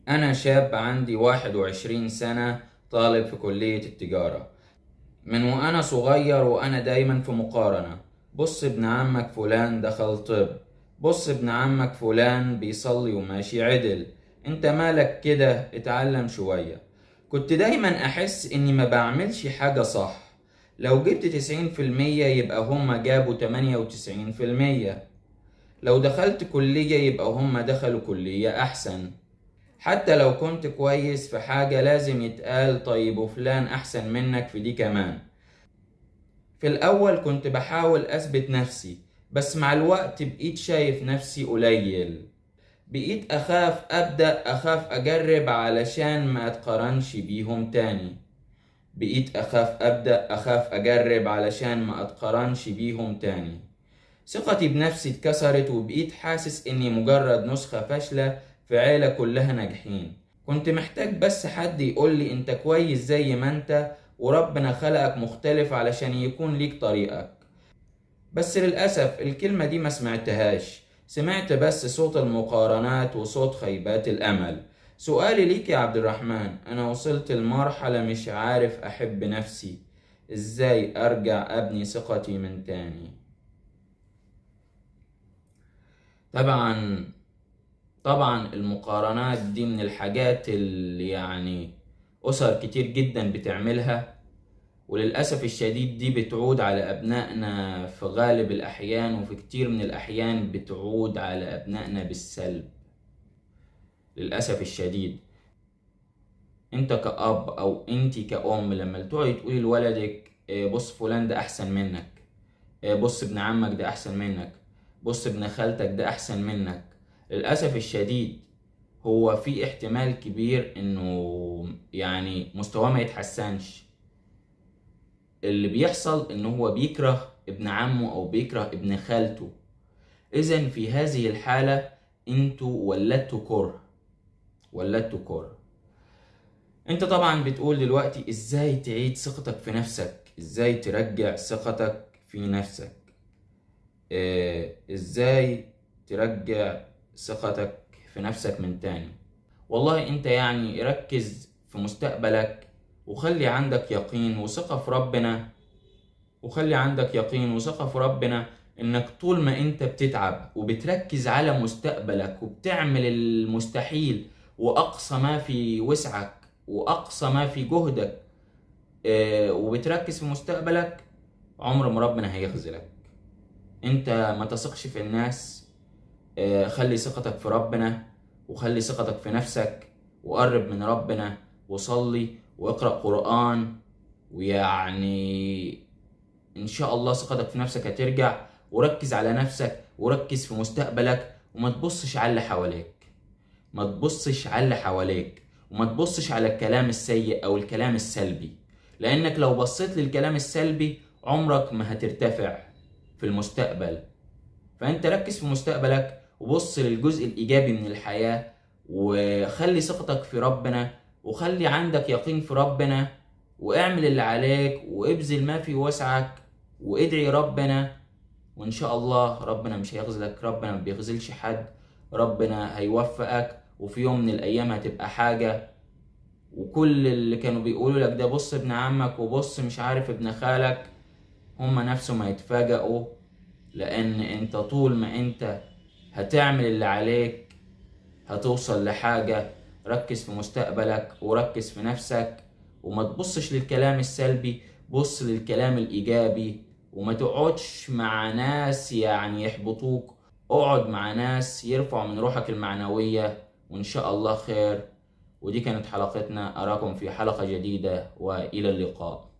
أنا شاب عندي 21 سنة، طالب في كلية التجارة. من وأنا صغير وأنا دايما في مقارنة. بص ابن عمك فلان دخل طب، بص ابن عمك فلان بيصلي وماشي عدل، انت مالك كده؟ اتعلم شوية. كنت دايما أحس إني ما بعملش حاجة صح. لو جبت 90% يبقى هما جابوا 98%. لو دخلت كلية يبقى هما دخلوا كلية أحسن. حتى لو كنت كويس في حاجة لازم يتقال طيب وفلان أحسن منك في دي كمان. في الأول كنت بحاول أثبت نفسي، بس مع الوقت بقيت شايف نفسي قليل. بقيت أخاف أجرب علشان ما أتقارنش بيهم تاني. بقيت أخاف أجرب علشان ما أتقارنش بيهم تاني. ثقتي بنفسي اتكسرت وبقيت حاسس إني مجرد نسخة فاشلة في عيلة كلها ناجحين. كنت محتاج بس حد يقولي انت كويس زي ما انت، وربنا خلقك مختلف علشان يكون ليك طريقك. بس للأسف الكلمة دي ما سمعتهاش، سمعت بس صوت المقارنات وصوت خيبات الأمل. سؤالي ليك يا عبد الرحمن، أنا وصلت لمرحلة مش عارف أحب نفسي. إزاي أرجع أبني ثقتي من تاني؟ طبعا طبعا المقارنات دي من الحاجات اللي أسر كتير جدا بتعملها، وللأسف الشديد دي بتعود على أبنائنا في غالب الأحيان، وفي كتير من الأحيان بتعود على أبنائنا بالسلب للأسف الشديد. أنت كأب أو أنت كأم لما تقعدي تقولي لولدك بص فلان ده أحسن منك، بص ابن عمك ده أحسن منك، بص ابن خالتك ده أحسن منك، للأسف الشديد هو في احتمال كبير إنه مستواه ما يتحسنش. اللي بيحصل إن هو بيكره ابن عمه أو بيكره ابن خالته. إذن في هذه الحالة انتوا ولدتوا كره. انت طبعا بتقول دلوقتي ازاي تعيد ثقتك في نفسك، ازاي ترجع ثقتك في نفسك. ازاي ترجع ثقتك في نفسك من تاني؟ والله انت ركز في مستقبلك، وخلي عندك يقين وثقة في ربنا، انك طول ما انت بتتعب وبتركز على مستقبلك وبتعمل المستحيل واقصى ما في وسعك واقصى ما في جهدك، وبتركز في مستقبلك، عمر ما ربنا هيخذلك. انت ما تثقش في الناس، خلي ثقتك في ربنا، وخلي ثقتك في نفسك، وقرب من ربنا وصلي واقرأ قرآن، ان شاء الله ثقتك في نفسك هترجع. وركز على نفسك وركز في مستقبلك، وما تبصش على اللي حواليك، وما تبصش على الكلام السيء او الكلام السلبي، لانك لو بصيت للكلام السلبي عمرك ما هترتفع في المستقبل. فانت ركز في مستقبلك وبص للجزء الايجابي من الحياة، وخلي ثقتك في ربنا، وخلي عندك يقين في ربنا، واعمل اللي عليك وابذل ما في وسعك وادعي ربنا. وان شاء الله ربنا مش هيخذلك، ربنا ما بيخذلش حد، ربنا هيوفقك، وفي يوم من الايام هتبقى حاجة. وكل اللي كانوا بيقولوا لك ده بص ابن عمك وبص مش عارف ابن خالك، هما نفسهم هيتفاجئوا. لان انت طول ما انت هتعمل اللي عليك هتوصل لحاجة. ركز في مستقبلك وركز في نفسك، وما تبصش للكلام السلبي، بص للكلام الإيجابي. وما تقعدش مع ناس يحبطوك، اقعد مع ناس يرفعوا من روحك المعنوية، وإن شاء الله خير. ودي كانت حلقتنا، أراكم في حلقة جديدة وإلى اللقاء.